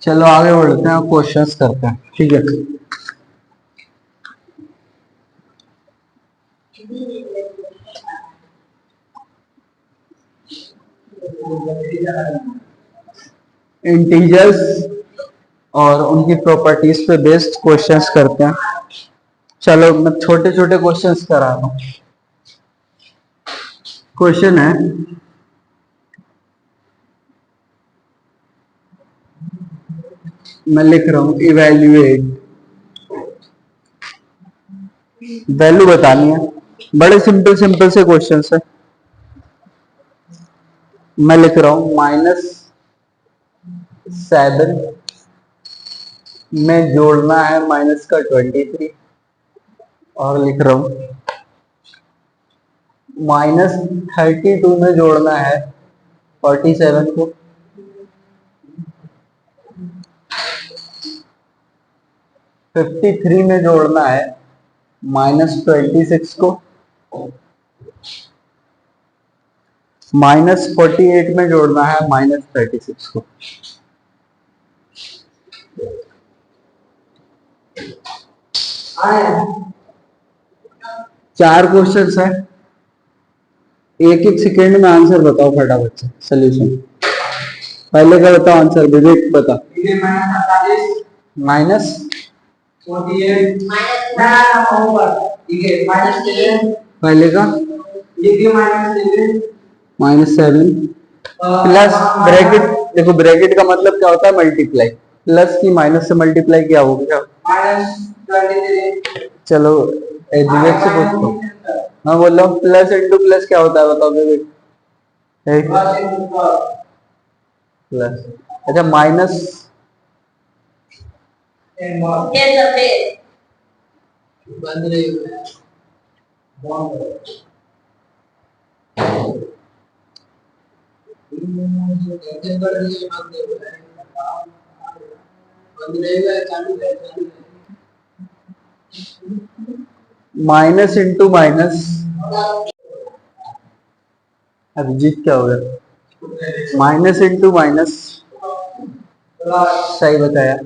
चलो आगे बढ़ते हैं, क्वेश्चंस करते हैं। ठीक है, इंटीजर्स और उनकी प्रॉपर्टीज पे बेस्ड क्वेश्चंस करते हैं। चलो मैं छोटे छोटे क्वेश्चंस करा रहा हूँ। क्वेश्चन है, मैं लिख रहा हूँ इवेल्युएट, वैल्यू बतानी है। बड़े सिंपल सिंपल से क्वेश्चंस है। मैं लिख रहा हूँ -7 में जोड़ना है -23, और लिख रहा हूँ -32 में जोड़ना है 47 को, 53 में जोड़ना है -26 को, -48 में जोड़ना है -36 को। चार क्वेश्चंस है, एक एक सेकेंड में आंसर बताओ फटाफट से, सोल्यूशन। पहले का बताओ आंसर, विवेक बता। माइनस पहले का -7 प्लस ब्रैकेट, देखो ब्रैकेट का मतलब क्या होता है, मल्टीप्लाई। प्लस की माइनस से मल्टीप्लाई क्या हो गया, चलो विवेक से पूछो। हाँ बोलो, प्लस इंटू प्लस क्या होता है बताओ विवेक। प्लस, अच्छा माइनस बंद नहीं माइनस इंटू माइनस, अभिजीत क्या हो गया, माइनस इंटू माइनस, सही बताया।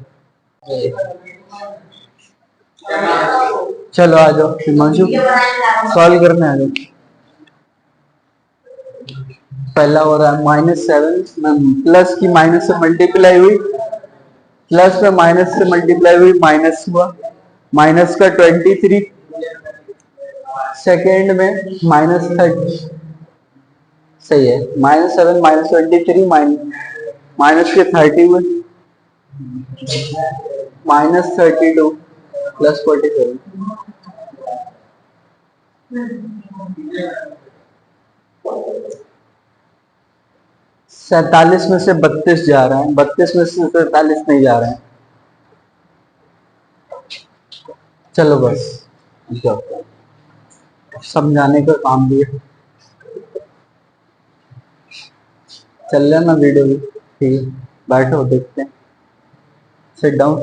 चलो आ जाओ हिमांशु, सॉल्व करने आ जाओ। पहला हो रहा है -7 प्लस की माइनस से मल्टीप्लाई हुई, प्लस में माइनस से मल्टीप्लाई हुई, माइनस हुआ, माइनस का 23, सेकेंड में -30, सही है। -7 -23 माइनस के 30 हुए, -32 प्लस 47, 47 में से 32 जा रहा है, 32 में से 47 नहीं जा रहे हैं। चलो बस समझाने का काम दिया, चल रहा ना वीडियो भी। ठीक है, बैठो देखते हैं, सिट डाउन।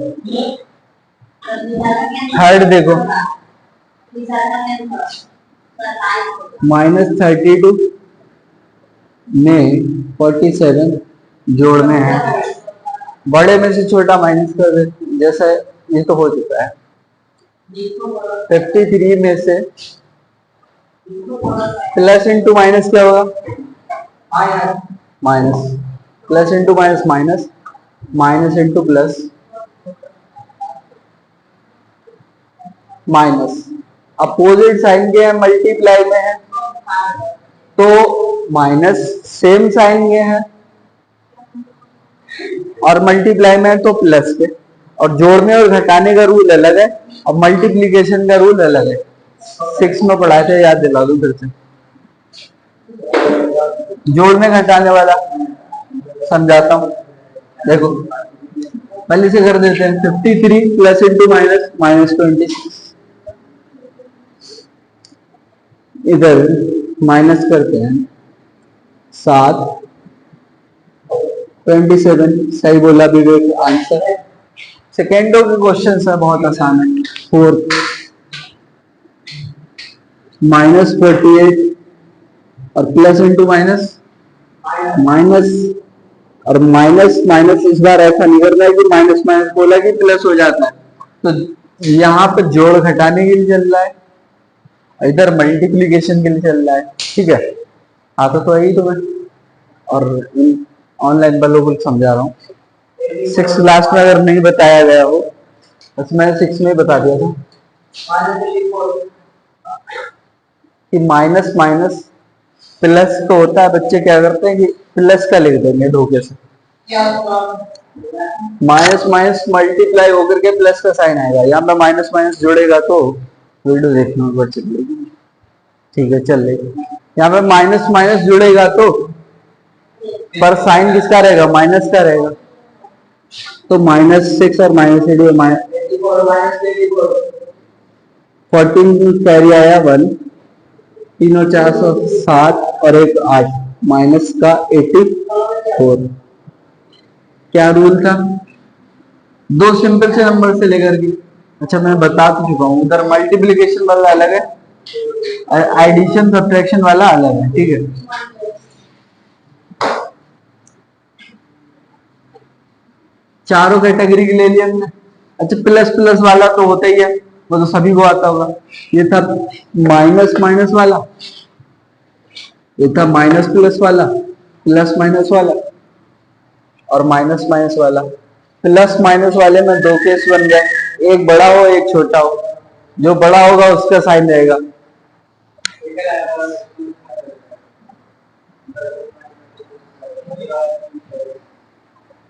थर्ड देखो, -32 में 47 जोड़ने हैं, बड़े में से छोटा माइनस कर दे, जैसे ये तो हो चुका है। 53 में से प्लस इंटू माइनस क्या होगा, minus, plus into minus minus, minus into plus minus, opposite sign के हैं, मल्टीप्लाई में है तो माइनस, सेम साइन के हैं और मल्टीप्लाई में है तो प्लस के, और जोड़ने और घटाने का रूल अलग है और मल्टीप्लीकेशन का रूल अलग है। 6 में पढ़ाए थे, याद दिला दूं फिर से। जोड़ने घटाने वाला समझाता हूं, देखो पहले से कर देते हैं। 53 प्लस इंटू माइनस -26, इधर माइनस करते हैं 7, 27, सही बोला विवेक, आंसर। सेकेंडों के क्वेश्चन है, बहुत आसान है। 4 -48 और प्लस इंटू माइनस माइनस और माइनस माइनस इस बार ऐसा नहीं करना है कि माइनस माइनस बोला कि प्लस हो जाता है, तो यहाँ पे जोड़ घटाने के लिए चल रहा है, इधर मल्टीप्लीकेशन के लिए चल रहा है। ठीक है, आता तो यही तुम्हें, और ऑनलाइन वालों को समझा रहा हूँ। 6 क्लास में अगर नहीं बताया गया हो, बस मैंने 6 में बता दिया था कि माइनस माइनस प्लस तो होता है, बच्चे क्या करते हैं कि प्लस का लिख देंगे धोखे से, माइनस माइनस मल्टीप्लाई होकर के प्लस का साइन आएगा, यहाँ पे माइनस माइनस जुड़ेगा तो वीडियो देखना ऊपर चलेगी। ठीक है, चल रही, यहाँ पे माइनस माइनस जुड़ेगा तो पर साइन किसका रहेगा, माइनस का रहेगा, तो -6 और -14 कैरी आया 1, 3 और 4 7 और 1 8, माइनस का 84। क्या रूल था, दो सिंपल से नंबर से लेकर के, अच्छा मैं बता तो चुका हूं, उधर मल्टीप्लिकेशन वाला अलग है, एडिशन सब्ट्रैक्शन वाला अलग है। ठीक है, चारों कैटेगरी के ले लिया हमने। अच्छा, प्लस प्लस वाला तो होता ही है, वो तो सभी को आता होगा। ये था माइनस माइनस वाला, ये था माइनस प्लस वाला, प्लस माइनस वाला और माइनस माइनस वाला। प्लस माइनस वाले में दो केस बन गए, एक बड़ा हो एक छोटा हो, जो बड़ा होगा उसका साइन रहेगा।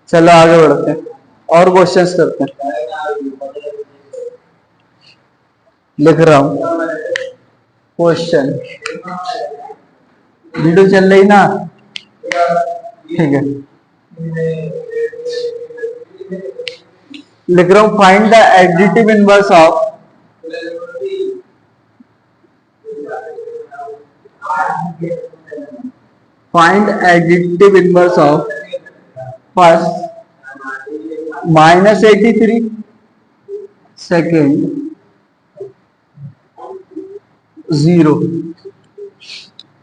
चलो आगे बढ़ते हैं और क्वेश्चंस करते हैं। लिख रहा हूं क्वेश्चन, वीडियो चल रही ना, ठीक है। लिख रहा हूं, find the additive inverse of first -83, second 0।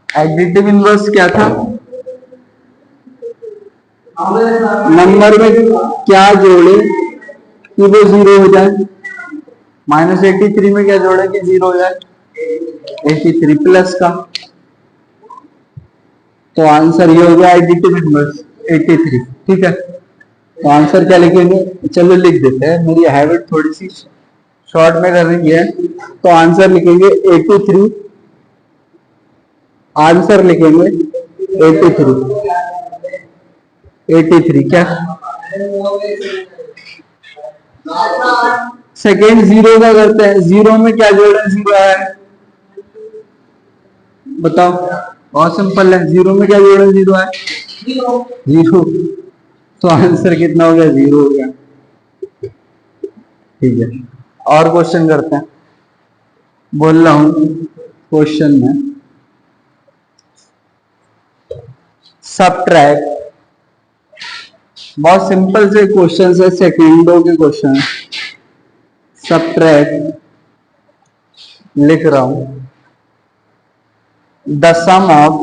Additive inverse क्या था, नंबर में क्या जोड़े कि वो 0 हो जाए, -83 में क्या जोड़े कि 0 हो जाए, 83 प्लस का, तो आंसर ये हो गया एडिटिव इनवर्स 83। ठीक है, तो आंसर क्या लिखेंगे, चलो लिख देते हैं, मेरी हैबिट थोड़ी सी शॉर्ट में करनी है, तो आंसर लिखेंगे 83, आंसर लिखेंगे 83 क्या, सेकेंड 0 का करते हैं, 0 में क्या जोड़े, 0 है, बताओ, बहुत सिंपल है, 0 में क्या जोड़े, 0 है, 0, तो आंसर कितना हो गया, 0 हो गया। ठीक है, और क्वेश्चन करते हैं, बोल रहा हूं क्वेश्चन में सबट्रैक्ट, बहुत सिंपल से क्वेश्चन है, सेकेंडों के क्वेश्चन, सबट्रैक्ट लिख रहा हूं, द सम ऑफ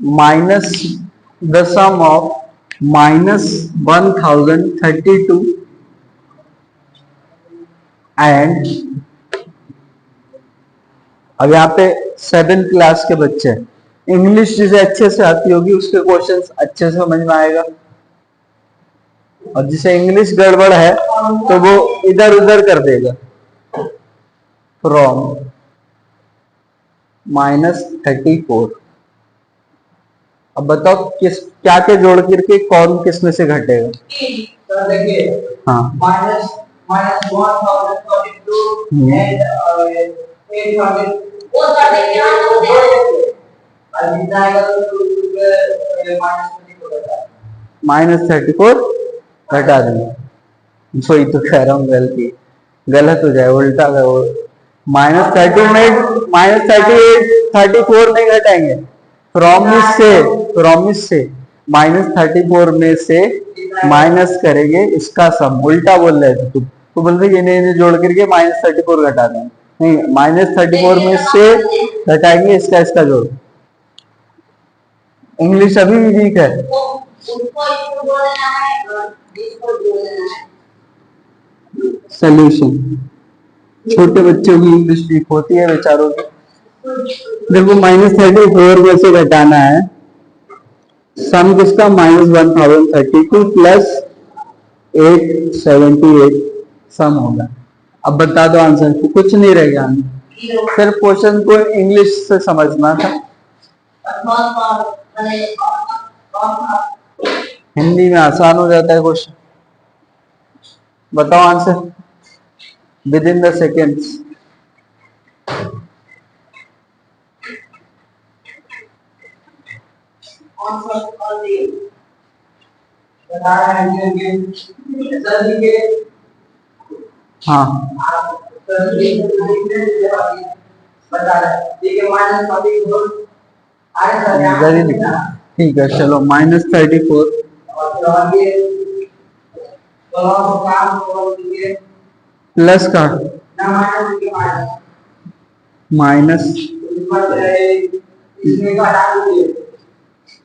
-1032 एंड, अब यहाँ पे 7 क्लास के बच्चे, इंग्लिश जिसे अच्छे से आती होगी उसके क्वेश्चंस अच्छे से समझ में आएगा, और जिसे इंग्लिश गड़बड़ है तो वो इधर उधर कर देगा। फ्रॉम -34, अब बताओ किस क्या के जोड़ करके कौन किस में से घटेगा, हाँ -34 घटा देंगे, वही तो कह रहा हूँ, गलत हो जाए, उल्टा -30 में -34 नहीं घटाएंगे, प्रॉमिस से -34 में से माइनस करेंगे इसका सम, उल्टा बोल रहे थे तुम, तो बोल रहे इन्हें जोड़ करके -34 घटा दें, नहीं, -34 में से घटाएंगे इसका इसका जोड़। इंग्लिश अभी भी वीक है। सोल्यूशन, छोटे बच्चों की इंग्लिश वीक होती है बेचारों की। देखो -34 में से घटाना है सम किसका, -1032 प्लस 878 सम होगा। अब बता दो आंसर, कुछ नहीं रह गया, फिर क्वेश्चन को इंग्लिश से समझना था। हिंदी में आसान हो जाता है क्वेश्चन। बताओ answer with in the seconds. हाँ ठीक है, चलो -34 प्लस का माइनस,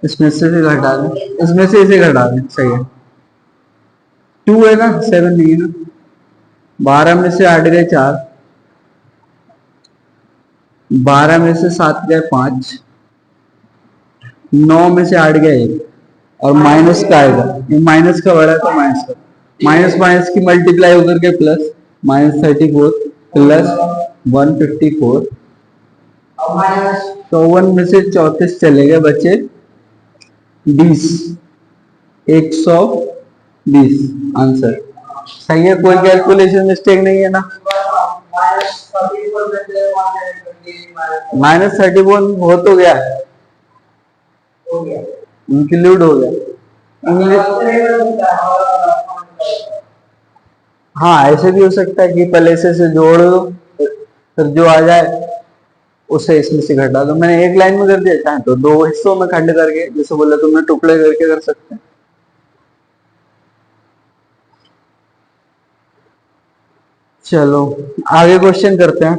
इसमें से घटा दें, इसमें से इसे घटा दें, सही है। 2 है ना, 7 नहीं है ना। 12 में से 8 गए 4, 12 में से 7 गए 5, 9 में से 8 गए 1, और माइनस का आएगा, ये माइनस का बड़ा है तो माइनस का, माइनस माइनस की मल्टीप्लाई होकर के प्लस, -34 प्लस 154, 54 में से 34 चले गए, बचे 20, 120 आंसर। सही है, कोई कैलकुलेशन मिस्टेक नहीं है ना। -31 हो तो गया, इंक्लूड हो गया इंग्लिश। हाँ ऐसे भी हो सकता है कि पहले से जोड़ दो, फिर जो आ जाए उसे इसमें से घटा दो। मैंने एक लाइन में कर दिया, चाहे तो 2 हिस्सों में खंड करके, जैसे बोला तुमने टुकड़े करके कर सकते हैं। चलो आगे क्वेश्चन करते हैं।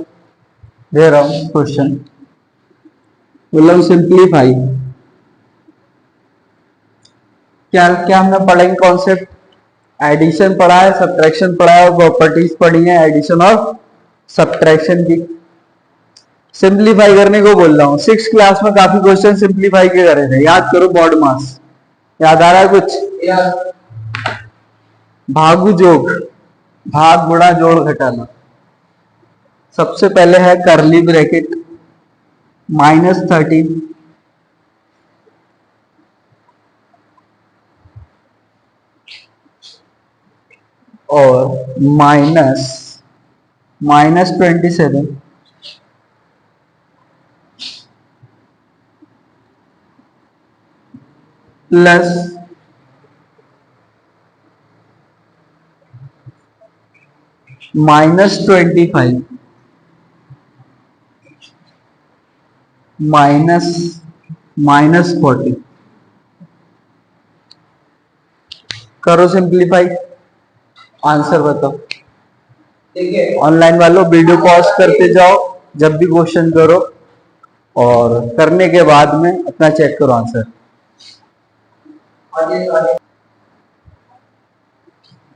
दे रहा हूं क्वेश्चन, बोला सिंप्लीफाई। क्या क्या हमने पढ़ेंगे कॉन्सेप्ट, एडिशन पढ़ा है, सब्ट्रैक्शन पढ़ा है, और प्रॉपर्टीज पढ़ी है एडिशन और सब्ट्रैक्शन की। सिंप्लीफाई करने को बोल रहा हूँ, 6th क्लास में काफी क्वेश्चन सिंप्लीफाई के करे थे, याद करो बॉड मास, याद आ रहा है कुछ? भागु जोग, भाग गुणा जोड़ घटाना। सबसे पहले है करली ब्रैकेट, -13 और -27 प्लस -25 -40। करो सिंप्लीफाई, आंसर बताओ। ऑनलाइन वालों वीडियो पॉज करते जाओ जब भी क्वेश्चन करो, और करने के बाद में अपना चेक करो आंसर।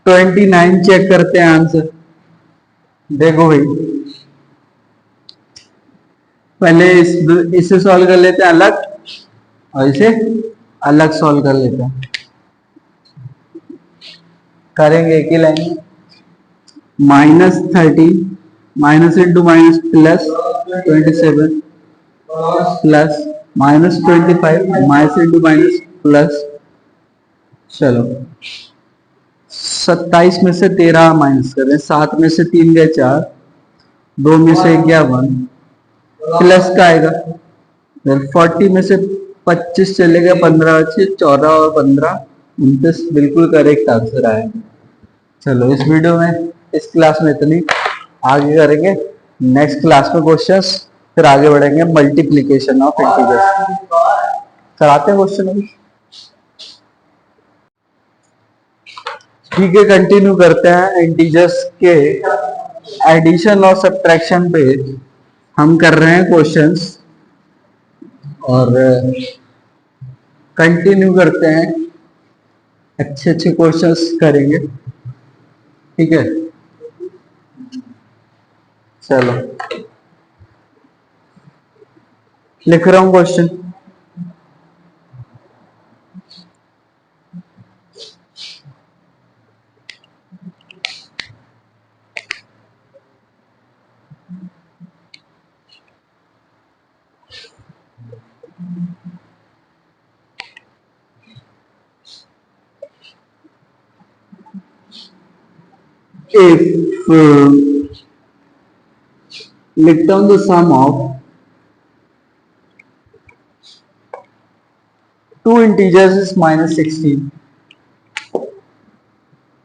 29 चेक करते हैं आंसर। देखो भाई, पहले इसे सॉल्व कर लेते हैं अलग, और इसे अलग सॉल्व कर लेते हैं। करेंगे एक ही लाइन में, -13 minus into minus plus 27 plus -25 minus into minus plus, चलो 27 में से 13 माइनस करें, 7 में से 3 गए 4, 2 में से 1 गया 1, प्लस का आएगा, फिर 40 में से 25 चले गए, 15 बचे, 14 और 15 29, बिल्कुल करेक्ट आंसर आएगा। चलो इस वीडियो में, इस क्लास में इतनी, आगे करेंगे नेक्स्ट क्लास में क्वेश्चंस, फिर आगे बढ़ेंगे मल्टीप्लिकेशन ऑफ इंटीजर्स। कराते हैं क्वेश्चन अभी, ठीक है। कंटिन्यू करते हैं इंटीजर्स के एडिशन और सब्ट्रैक्शन पे। हम कर रहे हैं क्वेश्चंस और कंटिन्यू करते हैं, अच्छे अच्छे क्वेश्चंस करेंगे, ठीक है। चलो लिख रहा हूं क्वेश्चन। If लिखता हूं the sum of two integers is minus 16.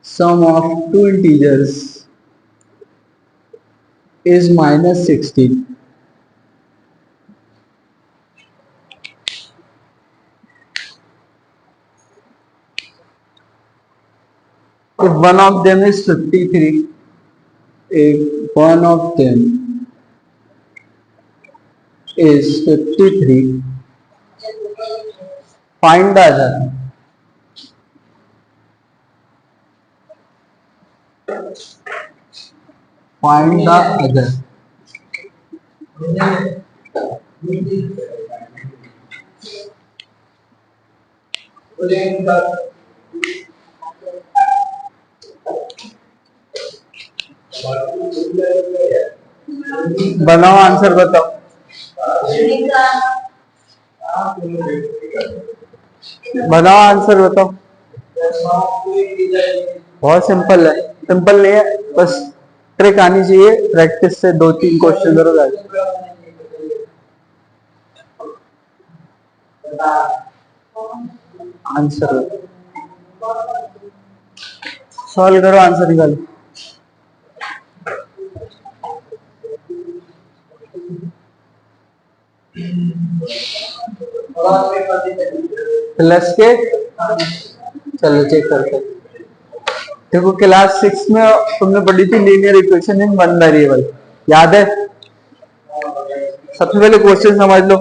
Sum of two integers is minus 16. If one of them is 53, if one of them is 53, find the other. Find the other. बनाओ answer बताओ। बनाओ answer बताओ। बहुत simple है, simple नहीं है, बस trick आनी चाहिए, प्रैक्टिस से 2-3 क्वेश्चन जरूर आए। आंसर सॉल्व करो, आंसर निकालो। प्लस के, चलो चेक करते हैं। देखो क्लास 6 में तुमने पढ़ी थी linear equation in one variable, याद है? सबसे पहले क्वेश्चन समझ लो।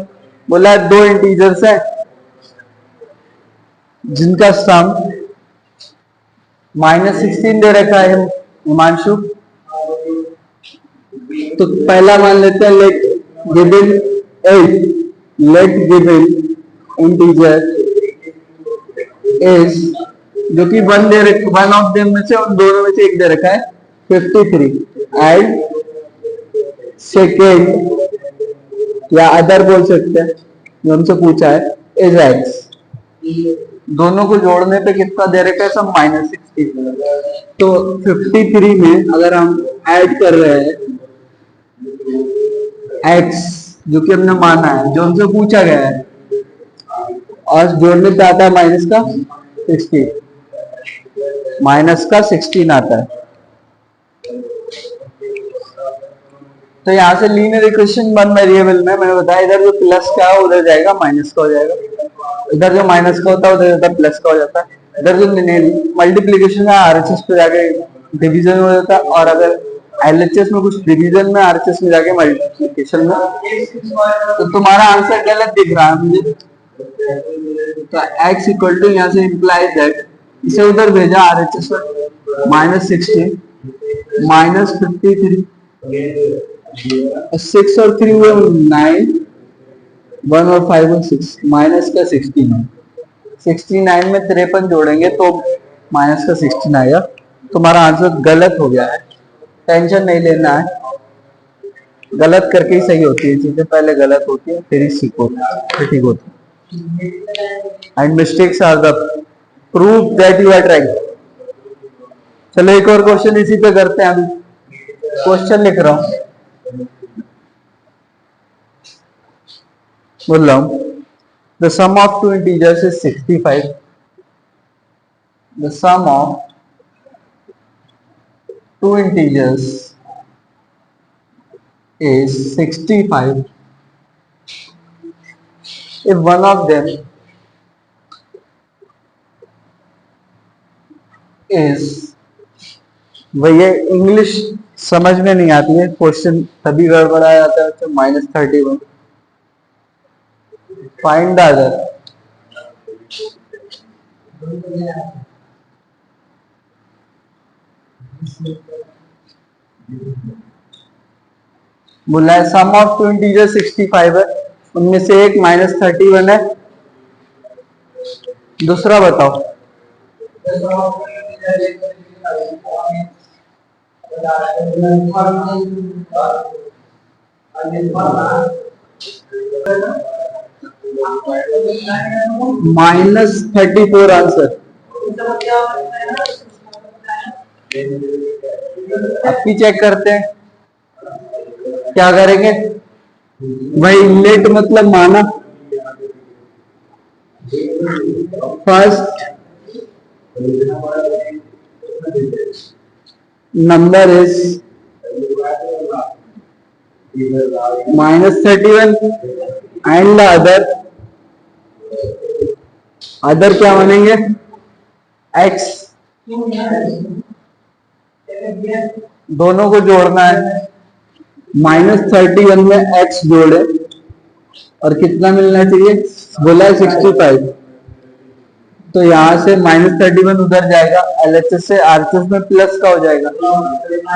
बोला है दो इंटीजर्स है जिनका सम -16 दे रखा है हिमांशु। तो पहला मान लेते हैं लेट गिवन इंटीजर इज, जो कि वन ऑफ देम में से, उन दोनों में से एक दे रखा है 53, एंड सेकेंड या अदर बोल सकते हैं जो हमसे पूछा है इज एक्स। दोनों को जोड़ने पे कितना दे रखा है सब -16। तो 53 में अगर हम ऐड कर रहे हैं x जो कि हमने माना है, जो हमसे पूछा गया है, और जोड़ने पे आता है माइनस का 16 आता है। तो यहाँ से लीनियर इक्वेशन वन वेरिएबल में मैंने बताया, इधर जो प्लस का है उधर जाएगा माइनस का हो जाएगा, इधर जो माइनस का होता है उधर प्लस का हो जाता है। इधर जो मल्टीप्लीकेशन है आरएचएस पे जाके डिवीजन हो जाता है, और अगर एलएचएस में कुछ डिवीजन में आरएचएस में जाके मल्टीप्लीकेशन में, तो तुम्हारा आंसर गलत दिख रहा है मुझे। तो x इक्वल टू यहाँ से इंप्लाइज दैट, इसे उधर भेजा आरएचएस में -16 -53, 6 और 3 हुए 9, 1 और 5 और 6, माइनस का 69। 69 में 53 जोड़ेंगे तो माइनस का 16 आएगा। तुम्हारा आंसर गलत हो गया है, टेंशन नहीं लेना है, गलत करके ही सही होती है चीजें, पहले गलत होती है फिर ही सीखो, फिर ठीक होती है। And mistakes are the proof that you are trying. चलो एक और क्वेश्चन इसी पे करते हैं। अभी क्वेश्चन लिख रहा हूं, बोल रहा हूं the sum of two integers is 65। The sum of two integers is 65 if one of them is, भैया इंग्लिश समझ में नहीं आती है क्वेश्चन, तभी गड़बड़ा जाता है। -31 फाइंड द अदर। बोला है सम ऑफ टू इंटीजर 65 है, उनमें से एक -31 है। दूसरा बताओ। -34 आंसर। अब भी चेक करते हैं, क्या करेंगे भाई। लेट मतलब माना, first number is -31 and the other क्या बनेंगे, x। दोनों को जोड़ना है, -31 में x जोड़े और कितना मिलना चाहिए, बोला है 65। तो यहां से -31 उधर जाएगा, LHS से RHS में प्लस का हो जाएगा।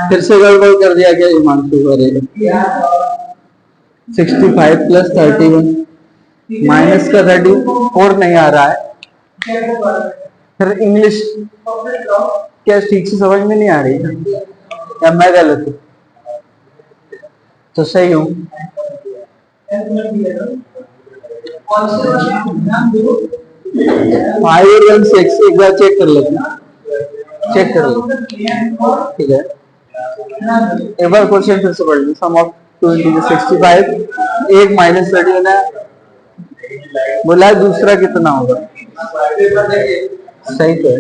फिर से गड़बड़ कर दिया क्या हिमांशु करेगा। 65 + 31 माइनस का 34 नहीं आ रहा है। फिर इंग्लिश क्या ठीक से समझ में नहीं आ रही है, या मैं गलत हूँ? तो सही हूँ। 5 और 1 6 एक बार चेक कर लेते हैं, चेक कर लेते, ठीक है। एक बार क्वेश्चन फिर से पढ़ लो। सम ऑफ 2 × 65, एक -31 है, बोला है दूसरा कितना होगा, सही तो है।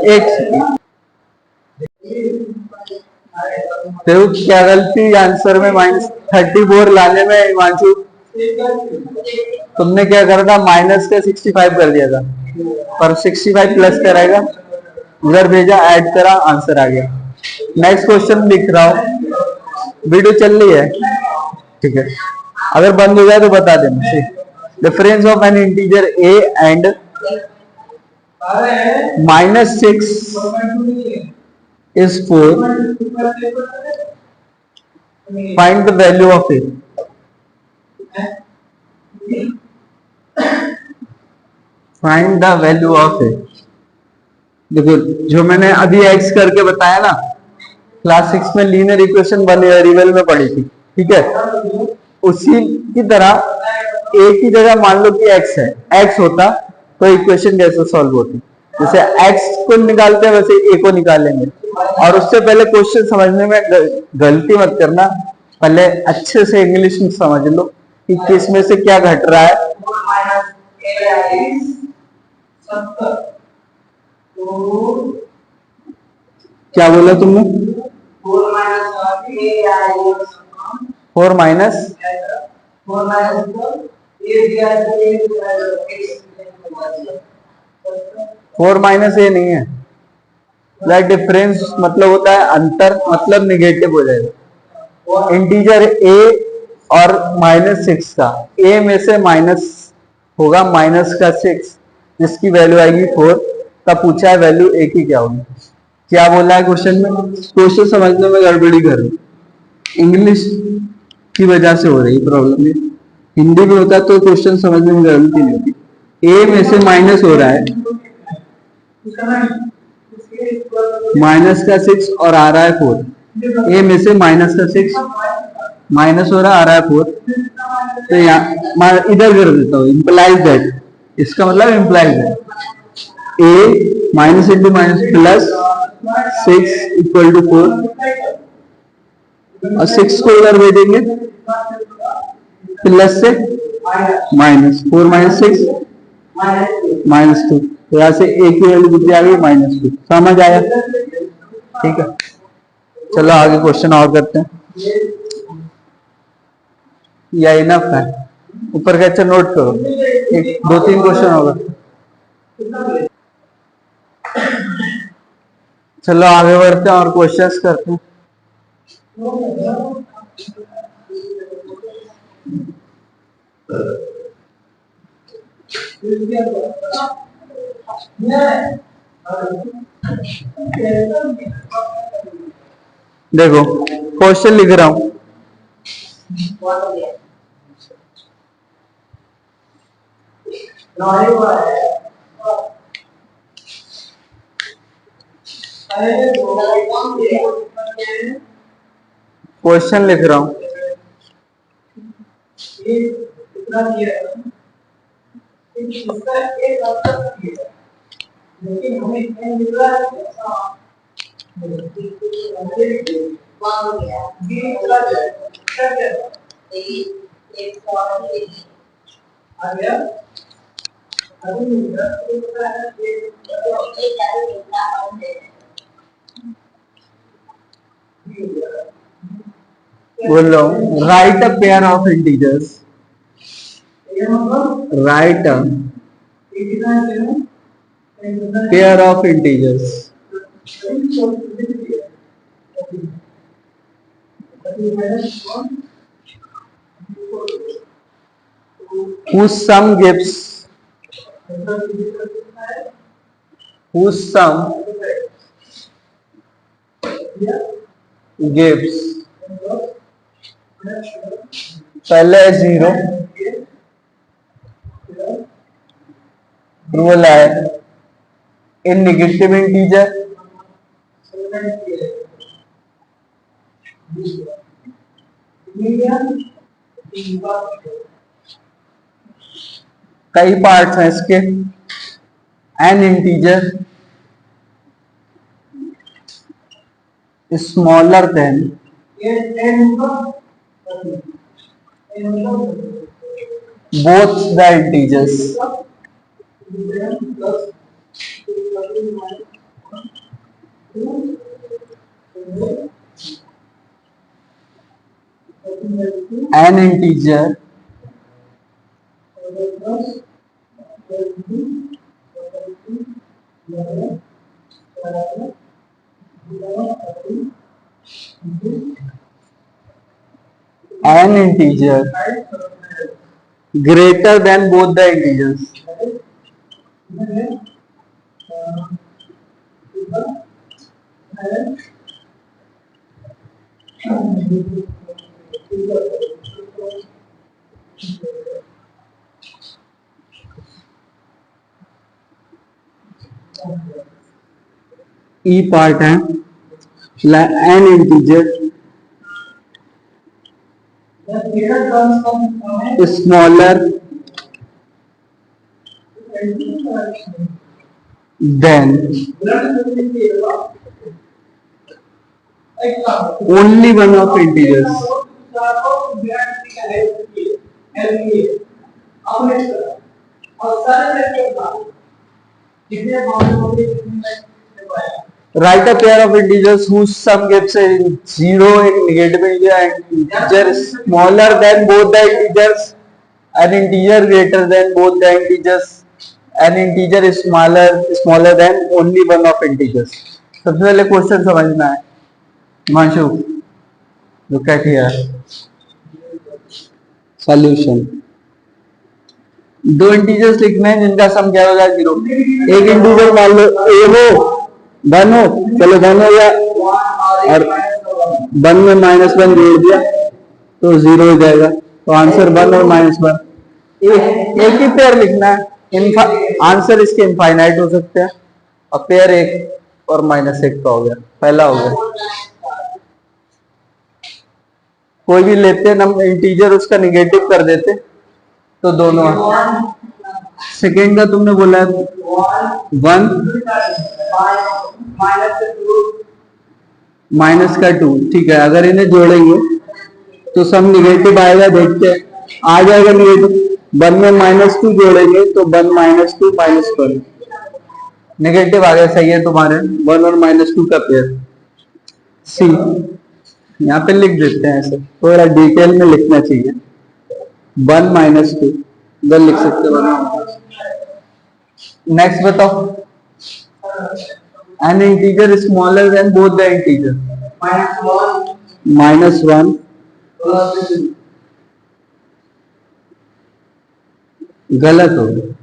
एक तो क्या गलती आंसर में -34 लाने में हिमांशु, तुमने क्या करा था, माइनस का 65 कर दिया था, पर 65 प्लस कराएगा, उधर भेजा, ऐड करा, आंसर आ गया। नेक्स्ट क्वेश्चन लिख रहा हूं, वीडियो चल रही है, ठीक है। अगर बंद हो जाए तो बता देना। Difference of an integer a and -6 is 4, find the value of a। Find the value of a. देखो जो मैंने अभी x करके बताया ना, क्लास 6 में लीनियर इक्वेशन वेरिएबल में पढ़ी थी, ठीक है। उसी की तरह a की जगह मान लो कि x है, x होता तो इक्वेशन कैसे सॉल्व होती, जैसे x को निकालते हैं वैसे a को निकालेंगे। और उससे पहले क्वेश्चन समझने में गलती मत करना, पहले अच्छे से इंग्लिश में समझ लो कि किस में से क्या घट रहा है। क्या बोला तुमने, 4 माइनस फोर माइनस ए नहीं है, डिफरेंस मतलब होता है अंतर, मतलब निगेटिव हो जाएगा। इंटीजर a और -6 का, a में से माइनस होगा -6, जिसकी वैल्यू आएगी 4 का पूछा है, वैल्यू a की क्या होगी। क्या बोला है क्वेश्चन में, क्वेश्चन समझने में गड़बड़ी कर रही, इंग्लिश की वजह से हो रही प्रॉब्लम। ये हिंदी में होता तो क्वेश्चन समझने में गलती नहीं होती। a में से माइनस हो रहा है, -6 और आ रहा है 4। a में से -6 माइनस हो रहा है, आ रहा है 4। तो यहाँ इधर कर देता हूँ, इम्प्लाइज दैट, इसका मतलब इम्प्लाइज है a minus into minus plus 6 = 4, और 6 को इधर भेजेंगे प्लस से माइनस, 4 - 6 -2, तो यहाँ से a की वैल्यू कितनी आ गई, -2। समझ आया, ठीक है। चलो आगे क्वेश्चन और करते हैं, या इनफ है, ऊपर का अच्छा नोट करो, 1 2 3 क्वेश्चन होगा। चलो आगे बढ़ते हैं और क्वेश्चंस करते हैं। देखो क्वेश्चन लिख रहा हूं। क्वेश्चन लिख रहा हूं। बोलो right a pair of integers. Right a pair of integers whose sum gives पहले 0 रूल है इन नेगेटिव इंटीजर कई पार्ट्स हैं इसके। N integer smaller then both the integers an integer greater than both the integers E part है an integer smaller than only one of integers Write a pair of integers whose sum gives a 0 in negative integer smaller than both the integers, an integer greater than both the integers, an integer is smaller than only one of integers. सबसे पहले question समझना है। Himanshu look at here solution. दो integers लिखने हैं जिनका सम क्या होगा 0। एक इंटीजर मान लो ए हो वन हो, चलो वन हो गया और वन में -1 जोड़ दिया तो 0 हो जाएगा। तो आंसर 1 और -1 एक ही पेयर लिखना है। आंसर इसके इनफाइनाइट हो सकते हैं और पेयर 1 और -1 का हो गया, पहला हो गया। कोई भी लेते हम इंटीजर उसका निगेटिव कर देते तो दोनों। सेकेंड का तुमने बोला 1 -2, ठीक है। अगर इन्हें जोड़ेंगे तो सब निगेटिव आएगा, देखते हैं आ जाएगा निगेटिव। 1 में -2 जोड़ेंगे तो 1 -2 -1 निगेटिव आ गया। सही है तुम्हारे 1 और -2 का पेयर। सी यहाँ पे लिख देते हैं, ऐसे थोड़ा डिटेल में लिखना चाहिए। 1 -2 इधर लिख सकते हो। नेक्स्ट बताओ An integer is smaller than both the integer. -1 गलत हो गया,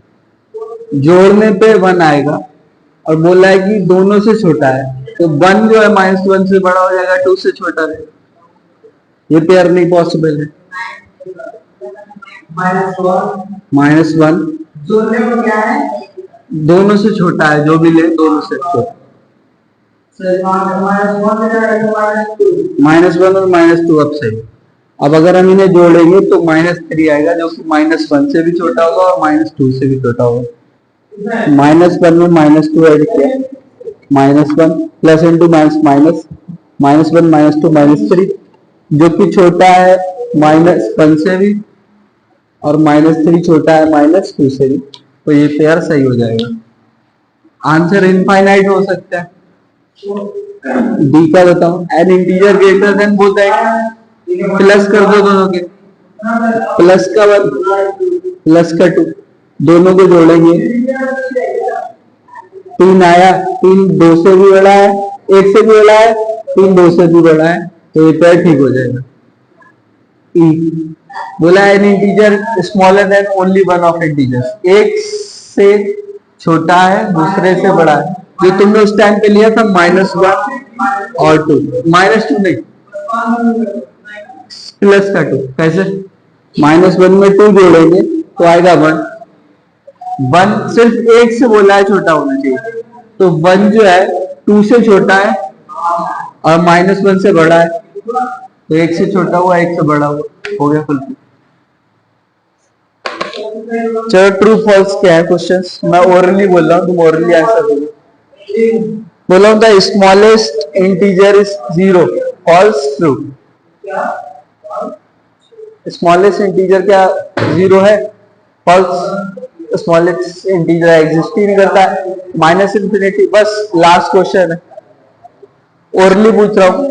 जोड़ने पे 1 आएगा और बोला है कि दोनों से छोटा है, तो 1 जो है -1 से बड़ा हो जाएगा, 2 से छोटा रहेगा। ये पेयर नहीं पॉसिबल है। -1 जोड़ने में क्या है, दोनों से छोटा है, जो भी ले दोनों से छोटा। -1 और -2 अब सही। अब अगर हम इन्हें जोड़ेंगे तो -3 आएगा, जो कि -1 से भी छोटा होगा और -2 से भी छोटा होगा। -1 में -2 ऐड किया, -1 प्लस इंटू माइनस माइनस, -1 -2 -3, जो कि छोटा है -1 से भी और -3 छोटा है -2 से भी, तो ये पेयर सही हो जाएगा। आंसर इनफाइनाइट हो सकता है। डी का बताओ। N integer greater than both and, plus कर दो दोनों के, प्लस का 1 प्लस का 2, दोनों को जोड़ेंगे, 3 आया, 3 2 से भी बड़ा है, 1 से भी बड़ा है, 3 2 से भी बड़ा है, तो ये पेयर ठीक हो जाएगा। ई बोला N integer smaller than only one of integers, एक से छोटा है दूसरे से बड़ा है, जो तुमने उस टाइम पे लिया था -1 और 2, -2 नहीं प्लस का 2, कैसे -1 में 2 जोड़ेंगे तो आएगा 1 सिर्फ एक से बोला है छोटा होना चाहिए, तो 1 जो है 2 से छोटा है और -1 से बड़ा है, तो 1 से छोटा हुआ 1 से बड़ा हुआ, हो गया फुल। चलो ट्रू फॉल्स क्या है क्वेश्चंस, मैं ओरली बोल रहा हूँ, तुम ओरली आंसर दो। बोला हूँ the smallest integer is 0, false true. Smallest integer क्या 0 है, फॉल्स। स्मॉलेस्ट इंटीजर एग्जिस्ट ही नहीं करता है, -∞। बस लास्ट क्वेश्चन है, ओरली पूछ रहा हूँ,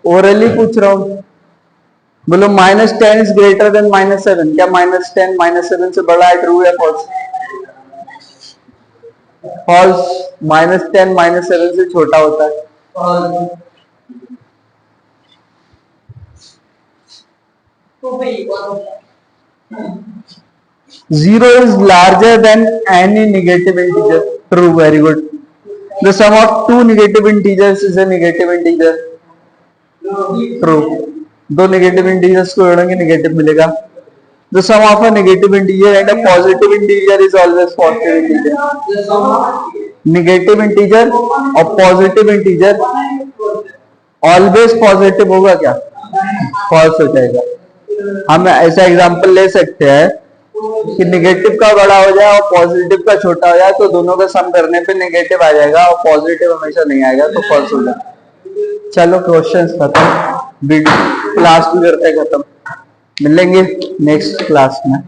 ओरली पूछ रहा हूँ। बोलो -10 इज ग्रेटर देन -7, क्या -10 -7 से बड़ा है, ट्रू या फॉल्स? फॉल्स। -10 -7 से छोटा होता है। 0 is larger than any negative integer. True, very good. The sum of two negative integers is a negative integer. True. दो नेगेटिव इंटीजर्स को जोड़ेंगे नेगेटिव मिलेगा। The sum of a negative integer and a positive integer is always positive integer. Negative integer और positive integer always positive होगा क्या? False हो जाएगा। हम ऐसा एग्जांपल ले सकते हैं कि नेगेटिव का बड़ा हो जाए और पॉजिटिव का छोटा हो जाए, तो दोनों का सम करने पे नेगेटिव आ जाएगा और पॉजिटिव हमेशा नहीं आएगा, तो फॉल्स हो जाएगा। चलो क्वेश्चंस खत्म, क्लास भी करते खत्म, मिलेंगे नेक्स्ट क्लास में।